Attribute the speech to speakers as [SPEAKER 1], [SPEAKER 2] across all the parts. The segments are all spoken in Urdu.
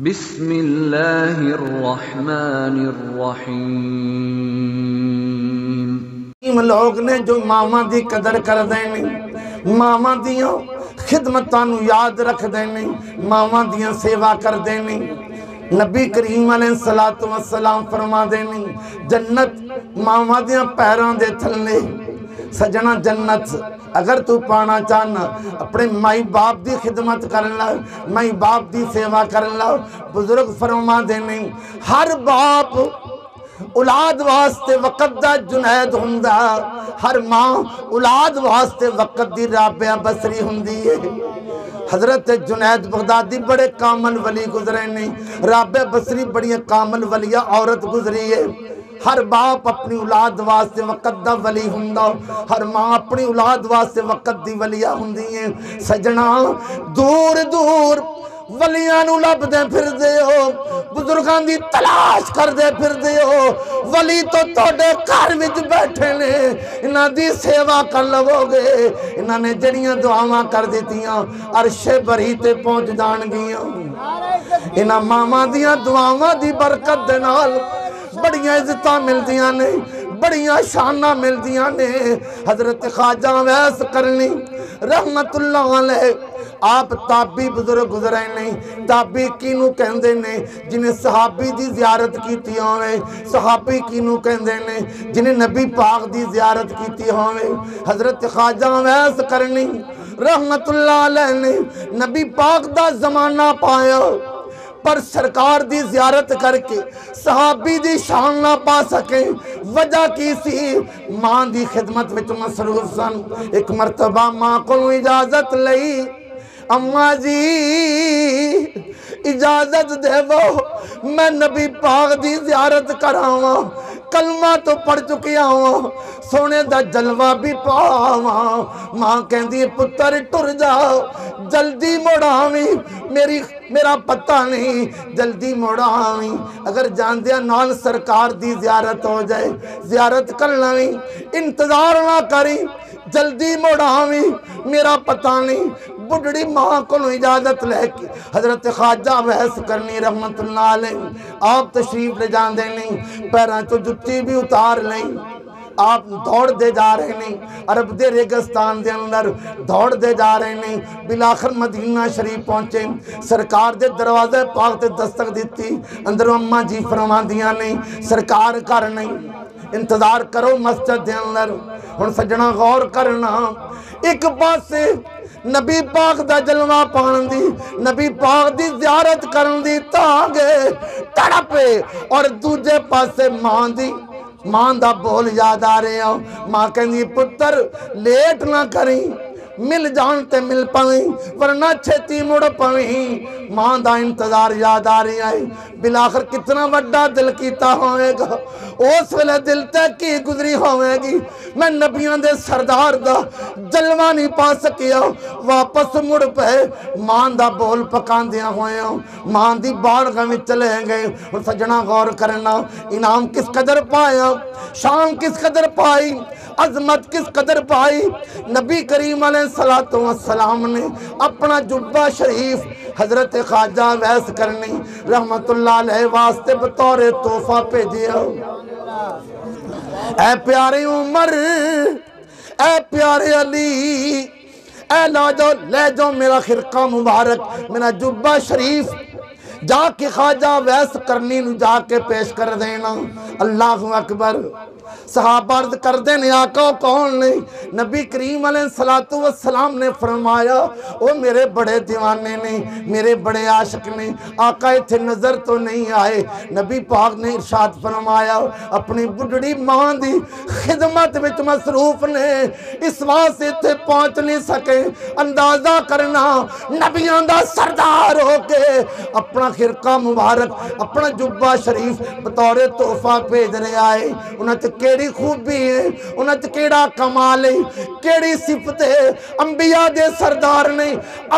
[SPEAKER 1] بسم اللہ الرحمن الرحیم۔
[SPEAKER 2] لوگ نے جو ماما دی قدر کر دینی، ماما دیاں خدمتاں نو یاد رکھ دینی، ماما دیاں سیوا کر دینی۔ نبی کریم علیہ السلام فرما دینی جنت ماما دیاں پیران دے تھلے۔ سجنا جنت اگر تو پانا چاہنا اپنے مائی باپ دی خدمت کرنا، مائی باپ دی سیوا کرنا۔ بزرگ فرما دینے ہر باپ اولاد واسطے وقت دا جنید ہوندا، ہر ماں اولاد واسطے وقت دی رابعہ بصری ہوندی ہے۔ حضرت جنید بغدادی بڑے کامل ولی گزرے نہیں، رابعہ بصری بڑی کامل ولیہ عورت گزری ہے۔ ہر باپ اپنی اولاد واسطے وقت دا ولی ہوندا، ہر ماں اپنی اولاد واسطے وقت دی ولیہ ہوندی ہے۔ سجنا دور دور ولیاں نو لب دے پھر دے ہو، بزرگاں دی تلاش کر دے پھر دے ہو۔ ولی تو توڑے گھر وچ بیٹھے نے، انہاں دی سیوا کر لو گے، انہاں نے جڑیاں دعاواں کر دیتیاں عرش بری تے پہنچ جان گیاں۔ انہاں ماما دیاں دعاواں دی برکت دے نال بڑیاں عزتاں مل دیاں نے، بڑیاں شاناں مل دیاں نے۔ حضرت خواجہ ویس کرنی رحمت اللہ علیہ آپ تابی بزرگ گزرے نہیں۔ تابی کینو کہندے نے جنہیں صحابی دی زیارت کیتی ہوئے، صحابی کینو کہندے نے جنہیں نبی پاک دی زیارت کیتی ہوئے۔ حضرت خواجہ ویس کرنی رحمت اللہ علیہ نے نبی پاک دا زمانہ پایا، پر سرکار دی زیارت کر کے صحابی دی شان نہ پا سکے۔ وجہ کی سی ماں دی خدمت میں مصروف سن۔ ایک مرتبہ ماں کو اجازت لئی، اماں جی اجازت دے وہ میں نبی پاک دی زیارت کراواں، کلمہ تو پڑھ چکیا ہوں، سونے دا جلوہ بھی پاواں۔ ماں کہندی پتر ٹر جاؤ جلدی مڑاویں، میرا پتہ نہیں جلدی مڑاویں۔ اگر جاندیا نال سرکار دی زیارت ہو جائے، زیارت کرناویں، انتظار نہ کری جلدی مڑاویں، میرا پتہ نہیں۔ بڑھڑی ماں کو اجازت لے کے حضرت خواجہ ویس کرنی رحمت اللہ علیہ آپ تشریف لے جان دے نہیں، پیران تو جتی بھی اتار لیں۔ آپ دوڑ دے جا رہے نہیں، عرب دے ریگستان دے اندر دوڑ دے جا رہے نہیں۔ بلاخر مدینہ شریف پہنچے، سرکار دے دروازے پاک تے دستک دیتی، اندر اماں جی فرما دیا نہیں سرکار کر نہیں، انتظار کرو مسجد دے اندر۔ ہن سجنا غور کرنا، ایک پاسے نبی پاک دا جلوہ پان دی، نبی پاک دی زیارت کرن دی تانگے تڑپے، اور دوجے پاسے ماں دا بول یاد آ رہے ہو۔ ماں کہنی پتر لیٹ نہ کریں، مل جان تے مل پویں ورنہ چھتی مڑ پویں۔ ماں دا انتظار یاد آ رہی ہے۔ بلاخر کتنا وڈا دل کیتا ہوئے گا، اس ویلے دل تے کی گزری ہوئے گی، میں نبیان دے سردار دا جلوہ نہیں پا سکیا، واپس مڑ پہ ماں دا بول پکان دیا ہوئے ہوں، ماں دی بارگاہ میں چلے گئے۔ اور سجنا غور کرنا، انعام کس قدر پایا، شان کس قدر پائی، عظمت کس قدر پائی۔ نبی کریم علیہ السلام نے اپنا جبہ شریف حضرت خواجہ ویس کرنی رحمت اللہ علیہ واسطے بطور تحفہ بھیجیا۔ اے پیارے عمر، اے پیارے علی، اے لے جاؤ میرا خرقہ مبارک، میرا جبہ شریف جا کے خواجہ ویس کرنی نو جا کے پیش کر دینا۔ اللہ اکبر۔ صحابہ عرض کر دینے آقا کون نے؟ نبی کریم علیہ السلام نے فرمایا وہ میرے بڑے دیوانے نے، میرے بڑے عاشق نے، آقا اتھے نظر تو نہیں آئے۔ نبی پاک نے ارشاد فرمایا اپنی بڑھڑی ماں دی خدمت میں مصروف نے، اس واسطے تھے پہنچ نہیں سکے۔ اندازہ کرنا نبیان دا سردار ہو کے اپنا خرقہ مبارک، اپنا جبہ شریف بطور تحفہ بھیج رہے آئے۔ انہاں تے کیڑی خوبی ہے، انہاں تے کیڑا کمال ہے، کیڑی صفت ہے۔ انبیاء دے سردار نے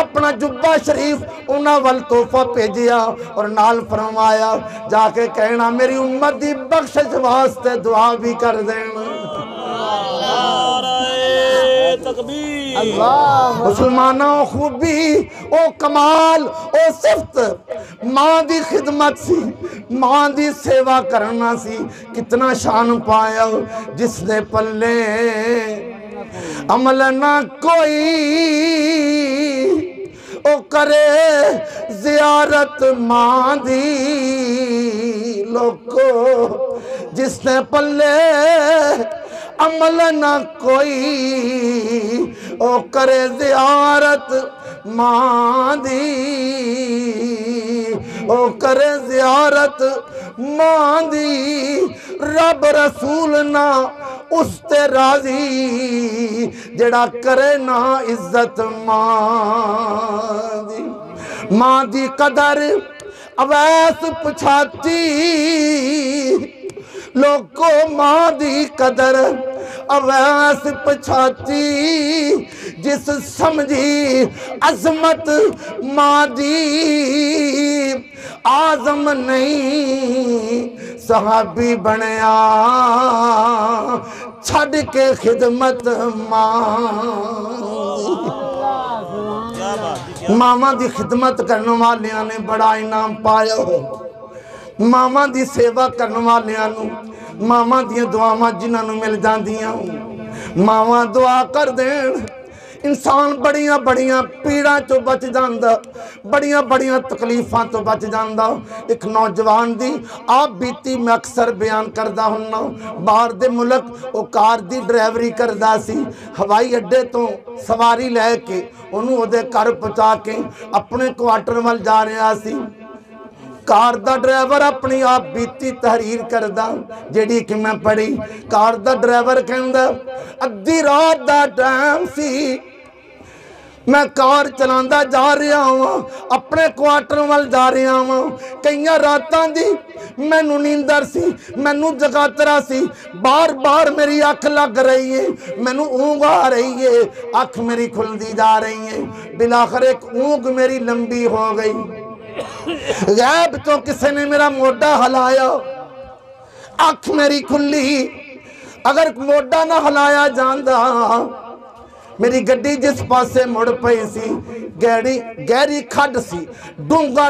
[SPEAKER 2] اپنا جبہ شریف انہاں وال تحفہ بھیجیا اور نال فرمایا جا کے کہنا میری امت دی بخشش واسطے دعا بھی کر دینا۔
[SPEAKER 3] نعرہ تکبیر،
[SPEAKER 2] مسلمانوں خوبی او کمال او صفت ماں دی خدمت سی ماں دی سیوا کرنا سی کتنا شان پایا جس دے پلے عمل نہ کوئی او کرے زیارت ماں دی لوگو جس نے پلے عمل نہ کوئی او کرے زیارت ماں دی او کرے زیارت ماں دی رب رسول نہ اس تے راضی جڑا کرے نہ عزت ماں دی قدر اویس پچھاتی لوگوں ماں دی قدر اویس پچھاتی جس سمجھی عظمت ماں دی آزم نہیں صحابی بنیا چھڑ کے خدمت ماما دی خدمت کرنے والیاں نے بڑا انعام پایا ہو ماما دی سیوا کرنے والیاں نو ماما دی دعاواں جنہاں نو مل جاندیاں ماما دعا کر دین انسان بڑیاں بڑیاں پیڑاں تو بچ جاندہ بڑیاں بڑیاں تکلیفاں تو بچ جاندہ ایک نوجوان دی آپ بیتی میں اکثر بیان کردہ ہننا باہر دے ملک او کار دی ڈرائیوری کردہ سی ہوائی اڈے تو سواری لے کے انہوں دے کار پچا کے اپنے کوارٹر وال جا رہا سی کار دا ڈرائیور اپنی آپ بیتی تحریر کردہ جیڑی کہ میں پڑھی کار دا ڈرائیور کہندہ ادھی رات دا ٹائم سی میں کار چلاندہ جا رہا ہوں اپنے کوارٹر وال جا رہا ہوں کئیاں راتاں دی میں نو نیندر سی میں نو جگاترہ سی بار بار میری آنکھ لگ رہی ہے میں نو اونگ آ رہی ہے آنکھ میری کھل دی جا رہی ہے بلاخر ایک اونگ میری لمبی ہو گئی غیب تو کسی نے میرا موڈا ہلایا آنکھ میری کھلی اگر موڈا نہ ہلایا جاندہ میری گڈی جس پاسے مڑ پئی سی گہری کھڈ سی ڈونگا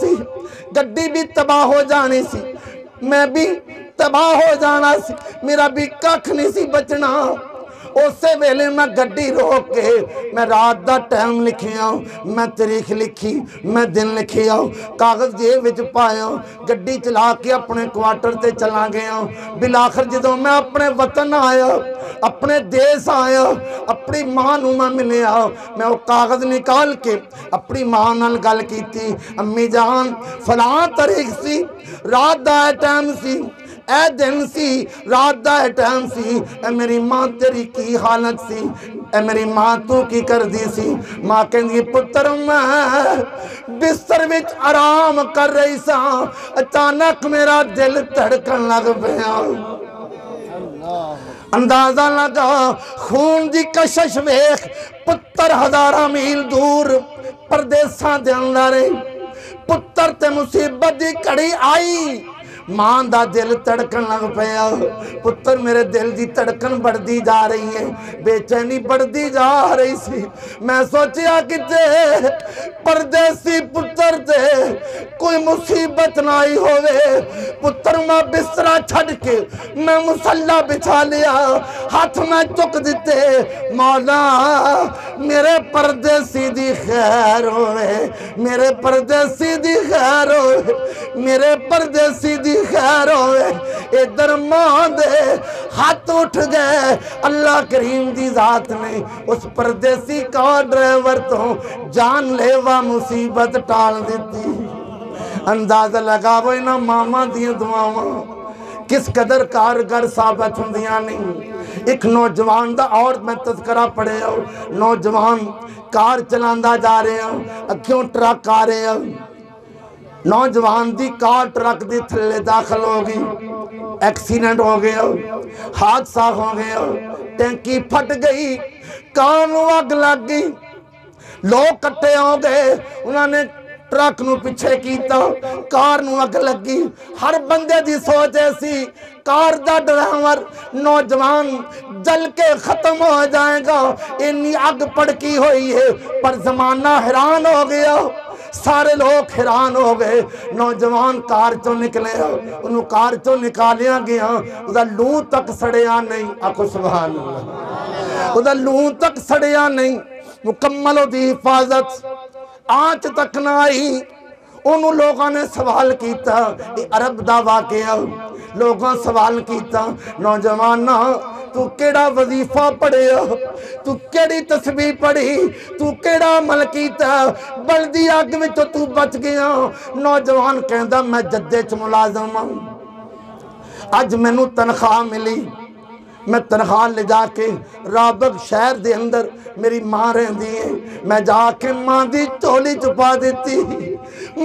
[SPEAKER 2] سی گڈی بھی تباہ ہو جانی سی میں بھی تباہ ہو جانا سی میرا بھی ککھ نہیں سی بچنا اسے ویلے میں گڈی روک کے میں رات دا ٹائم لکھی آؤں میں تاریخ لکھی میں دن لکھی آؤں کاغذ جیب وچ پایا گڈی چلا کے اپنے کوارٹر تے چلا گیا بلاخر جدوں میں اپنے وطن آیا اپنے دیس آیا اپنی ماں نو میں ملیا میں وہ کاغذ نکال کے اپنی ماں نال گل کیتی امی جان فلاں تاریخ سی رات دا ٹائم سی اے دن سی رات دا ٹائم سی اے میری ماں تیری کی حالت سی اے میری ماں تو کی کر دی سی ماں کہندی پتر میں بستر وچ آرام کر رہی سا اچانک میرا دل دھڑکن لگ پیا اندازہ لگا خون دی کشش ویکھ پتر ہزاراں میل دور پردیساں دے اندر پتر تے مصیبت دی کڑی آئی ماں دا دل تڑکن لگ پیا پتر میرے دل دی تڑکن بڑھ دی جا رہی ہے بے چینی بڑھ دی جا رہی سی میں سوچیا کہ پردیسی پتر تے کوئی مصیبت نہ آئی ہوئے پتر میں بسترہ چھڑ کے میں مسلح بچھا لیا ہاتھ میں چک دیتے مولا میرے پردیسی دی خیر ہوئے میرے پردیسی دی خیر ہوئے میرے پردیسی دی خیر ہوئے ادھر ماں دے ہاتھ اٹھ گئے اللہ کریم دی ذات نے اس پردیسی کا ڈرائیور تو جان لیوا مصیبت ٹال دیتی اندازہ لگا وہ انہاں ماما دیاں دعاواں کس قدر کارگر ثابت ہوندیاں نہیں ایک نوجوان دا اور میں تذکرہ پڑھے ہو نوجوان کار چلاندہ جا رہے ہیں اکھیوں ٹرک آ رہے ہیں نوجوان دی کار ٹرک دی تھلے داخل ہو گئی ایکسیڈنٹ ہو گیا حادثہ ہو گیا ٹینکی پھٹ گئی کانوں آگ لگ گئی لوگ کٹے ہو گئے انہوں نے ٹرک نو پیچھے کیتا کار نو اگ لگی ہر بندے دی سوچ ایسی کار دا ڈرائیور نوجوان جل کے ختم ہو جائے گا انی اگ پڑکی ہوئی ہے پر زمانہ حیران ہو گیا سارے لوگ حیران ہو گئے نوجوان کار چوں نکلے انہوں کار چوں نکالیا گیا ادھا لوں تک سڑیا نہیں آکو سبحان اللہ ادھا لوں تک سڑیا نہیں مکمل ہو دی حفاظت آنچ تک نہ آئی انہوں لوگوں نے سوال کیتا یہ عرب دا واقعہ لوگوں سوال کیتا نوجوانہ تو کیڑا وظیفہ پڑھے تو کیڑی تسبیح پڑھی تو کیڑا عمل کیتا بلدی آگ میں تو بچ گیا نوجوان کہندا میں جدے چ ملازم ہوں اج میں نو تنخواہ ملی میں تنخواہ لے جا کے رابق شہر دے اندر میری ماں رہن دیئے میں جا کے ماں دی چولی چھپا دیتی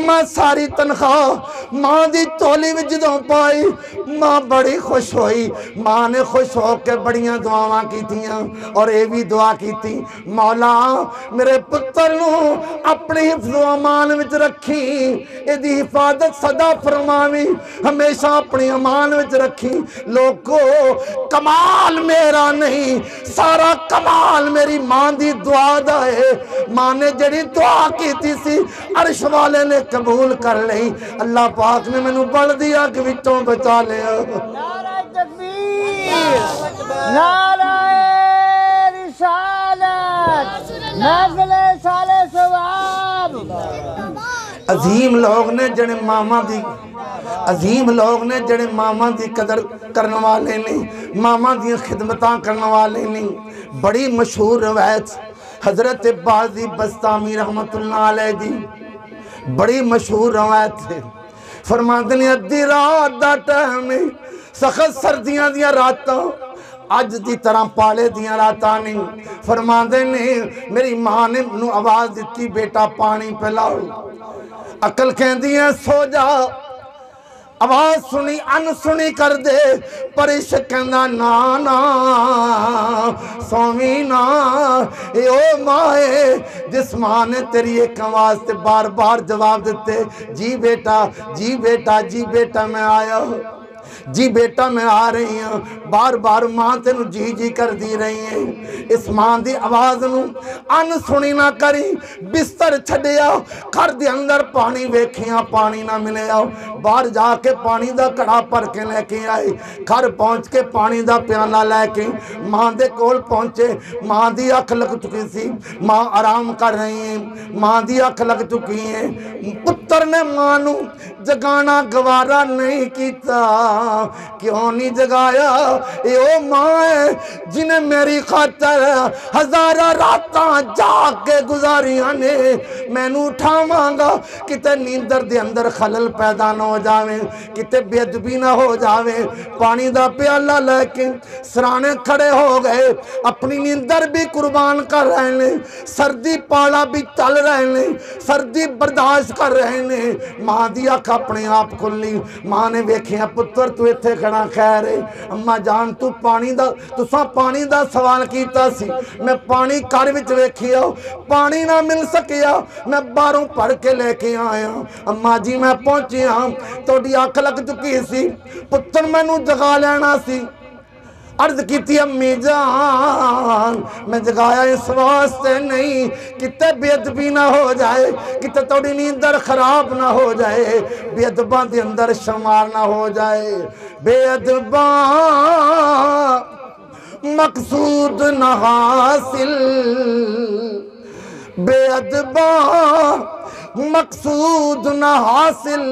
[SPEAKER 2] ماں ساری تنخواہ ماں دی چولی میں جدوں پائی ماں بڑی خوش ہوئی ماں نے خوش ہو کے بڑیاں دعاواں کی تھیاں اور اے بھی دعا کی تھی مولا میرے پتر نو اپنی حفظ و امان وچ رکھی اے دی حفاظت صدا فرماوی ہمیشہ اپنی امان وچ رکھی لوگو کمال میرا نہیں سارا کمال میری ماں دی دعا دا ہے ماں نے جڑی دعا کی تھی سی عرش والے نے قبول کر لئی اللہ پاک نے میں نو بڑھ دیا کہ وچوں بچا لیا
[SPEAKER 3] نعرہ تکبیر نعرہ رسالت محفل سال ثواب
[SPEAKER 2] عظیم لوگ نے جڑے ماما دی عظیم لوگ نے جڑے ماما دی قدر کرنے والے نہیں ماما دی خدمتاں کرنے والے نہیں بڑی مشہور روایت حضرت بازی بستامی رحمت اللہ علیہ دی بڑی مشہور روایت ہے فرماتے ہیں ادھی رات دا ٹائم سخت سردیاں دیا راتاں اج دی طرح پالے دیاں راتاں نہیں فرماتے ہیں میری ماں نے منو آواز دیتی بیٹا پانی پلاؤ عقل کہندی ہے سو جا آواز سنی ان سنی کر دے پر عشق کہندا نا نا سومی نا اے او مائے جس ماں نے تیری ایک آواز تے بار بار جواب دیتے جی بیٹا جی بیٹا جی بیٹا میں آیا جی بیٹا میں آ رہی ہوں بار بار ماں تینو جی جی کر دی رہی ہیں اس ماں دی آواز نو ان سنی نہ کری بستر چھڑیا گھر دے اندر پانی ویکھیاں پانی نہ ملیا باہر جا کے پانی دا کڑا پر کے لے کے آئے گھر پہنچ کے پانی دا پیالہ لے کے ماں دے کول پہنچے ماں دی اکھ لگ چکی سی ماں آرام کر رہی ہیں ماں دی اکھ لگ چکی ہیں پتر نے ماں نو جگانا گوارا نہیں کیتا کیوں نہیں جگایا اے او ماں ہے جنہیں میری خاطر ہزارہ راتاں جاگ کے گزاریاں نے میں نو اٹھا مانگا کتے نیندر دے اندر خلل پیدا نہ ہو جاویں کتے بے ادبی نہ ہو جاویں پانی دا پیالہ لے کے سرانے کھڑے ہو گئے اپنی نیندر بھی قربان کر رہے ہیں سردی پالا بھی چل رہے ہیں سردی برداشت کر رہے ہیں ماں دی آنکھ اپنے آپ کھلی ماں نے ویکھیا پتر تو ایتھے کھڑا خیر ہے اماں جان تو پانی دا سوال کیتا سی میں پانی کار وچ ویکھیا پانی نہ مل سکیا میں باہروں پڑھ کے لے کے آیا اماں جی میں پہنچیا تہاڈی اکھ لگ چکی سی پتر مینوں جگا لینا سی عرض کیتی امی جان میں جگایا اس واسطے نہیں کتے بے ادبی نہ ہو جائے کتے توڑی نیندر خراب نہ ہو جائے بے ادبان دے اندر شمار نہ ہو جائے بے ادبان مقصود نہ حاصل بے ادبان مقصود نہ حاصل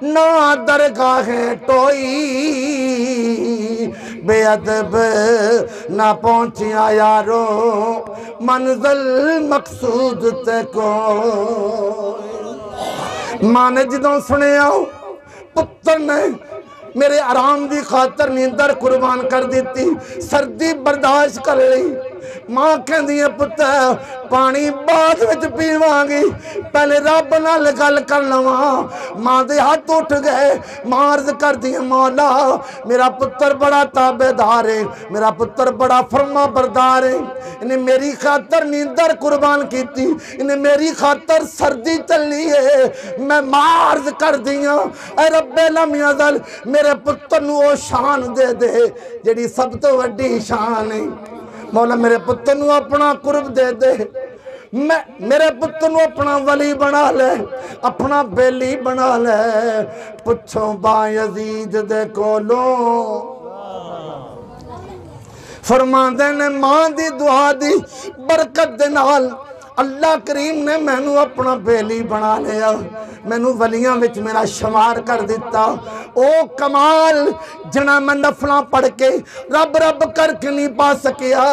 [SPEAKER 2] نہ درگاہ ٹوئی بے ادب نہ پہنچیا یارو منزل مقصود تے کو ماں نے جدوں سنے آؤ پتر نے میرے آرام دی خاطر نیندر قربان کر دیتی سردی برداشت کر لی ماں کہندی ہے پتر پانی بعد وچ پیواں گی پہلے رب نال گل کر لواں ماں دے ہاتھ اٹھ گئے ماں عرض کر دی مولا میرا پتر بڑا تابعدار ہے میرا پتر بڑا فرما بردار ہے انہیں میری خاطر نیندر قربان کیتی انہیں میری خاطر سردی چلی ہے میں ماں عرض کر دیاں اے رب لم یزل میرے پتر نو او شان دے دے جڑی سب تو وڈی شان ہے مولا میرے پتر نو اپنا قرب دے دے میرے پتر نو اپنا ولی بنا لے اپنا بیلی بنا لے پچھوں با یزید دے کولوں فرماندے نے ماں دی دعا دی برکت دے نال اللہ کریم نے میں نو اپنا بیلی بنا لیا میں نو ولیاں وچ میرا شمار کر دیتا او کمال جنا میں نفلاں پڑھ کے رب رب کر کے نہیں پا سکیا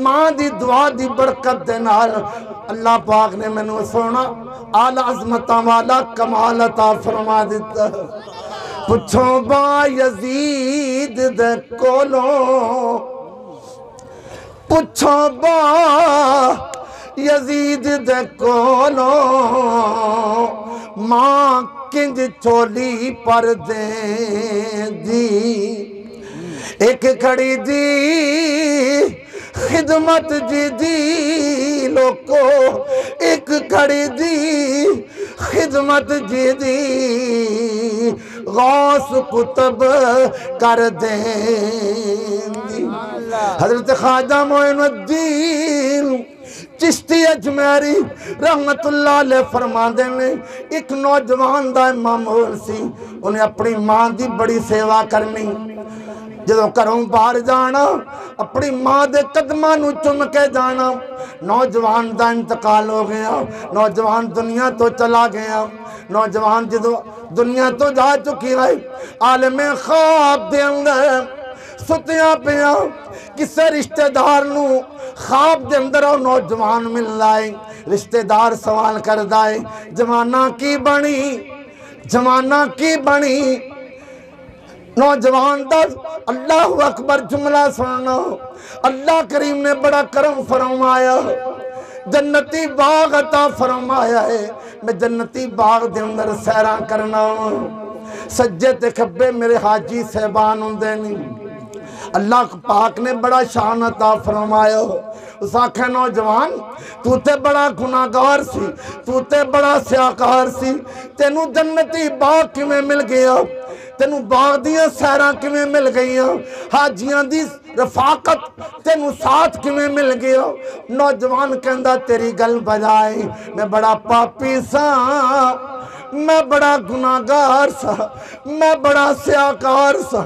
[SPEAKER 2] ماں دی دعا دی برکت دے نال اللہ پاک نے میں نو سونا اعلی عظمتاں والا کمال عطا فرما دیتا پچھوں با یزید دے کولوں پچھوں با یزید دے کولوں ماں کنج چولی پر دیں دی ایک کھڑی دی خدمت جی دی لوکو ایک کھڑی دی خدمت جی دی غوث قطب کر دیں دی حضرت خواجہ معین الدین چشتی اجمیری رحمت اللہ علیہ فرما دینے ایک نوجوان دا معمول سی انہیں اپنی ماں دی بڑی سیوا کرنی جدوں کروں باہر جانا اپنی ماں دے قدماں نو چم کے جانا نوجوان دا انتقال ہو گیا نوجوان دنیا تو چلا گیا نوجوان جدوں دنیا تو جا چکی ہے عالم خواب دے اندر ستیاں پیاں کسے رشتہ دار نو خواب دے اندر او نوجوان مل لائے رشتہ دار سوال کر دائے زمانہ کی بنی نوجوان دا اللہ اکبر جملہ سننا اللہ کریم نے بڑا کرم فرمایا جنتی باغ عطا فرمایا ہے میں جنتی باغ دے اندر سیران کرنا سجے تے کھبے میرے حاجی صاحبان ہوندے نہیں اللہ پاک نے بڑا شان عطا فرمایا اس آنکھیں نوجوان تو تے بڑا گناہگار سی تو تے بڑا سیاکار سی تینو جنتی باغ کی میں مل گیا تینو باغ دیاں سیران کی میں مل گئیاں حاجیاں دی رفاقت تینو ساتھ کی میں مل گیا نوجوان کہندہ تیری گل بجائے میں بڑا پاپی سا میں بڑا گناہگار سا میں بڑا سیاکار سا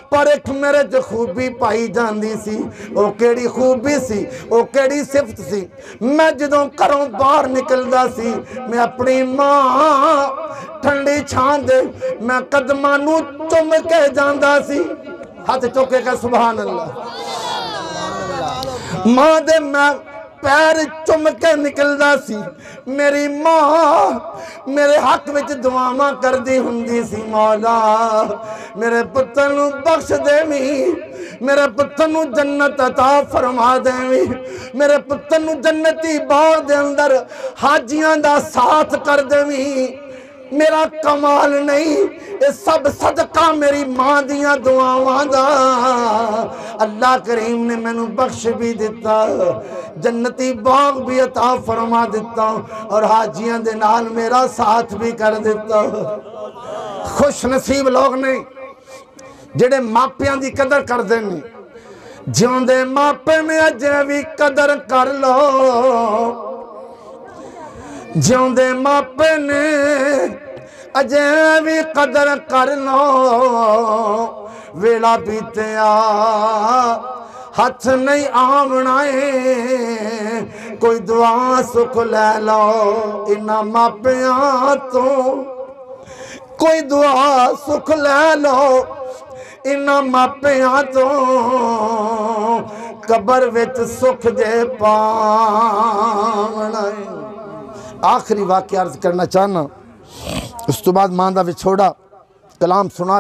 [SPEAKER 2] پر ایک میرے جو خوبی پائی جاندی سی وہ کیڑی خوبی سی وہ کیڑی صفت سی میں جدوں کروں باہر نکل دا سی میں اپنی ماں ٹھنڈی چھان دے میں قدمانو چم کے جاندہ سی ہاتھ چوکے کا سبحان اللہ ماں دے میں پیر چم کے نکل دا سی میری ماں میرے حق وچ دعاواں کر دی ہندی سی مولا میرے پتر نو بخش دے می میرے پتر نو جنت عطا فرما دے می میرے پتر نو جنتی باغ دے اندر حاجیاں دا ساتھ کر دے می میرا کمال نہیں یہ سب صدقہ میری ماں دیاں دعاواں دا اللہ کریم نے میں نو بخش بھی دیتا جنتی باغ بھی عطا فرما دیتا اور حاجیاں دے نال میرا ساتھ بھی کر دیتا خوش نصیب لوگ نے جڑے ماپیاں دی قدر کر دینے جیوں دے ماپے میں اجے بھی قدر کر لو جیوں دے ماپے نے اجے بھی قدر کر لو ویلا بیتے ہاتھ نہیں آمنائے کوئی دعا سکھ لے لو انہاں ماپیاں تو کوئی دعا سکھ لے لو انہاں ماپیاں تو قبر وچ سکھ دے پاونائے آخری واقعہ عرض کرنا چاہنا اس تو بعد ماں دا وچھوڑا کلام سنا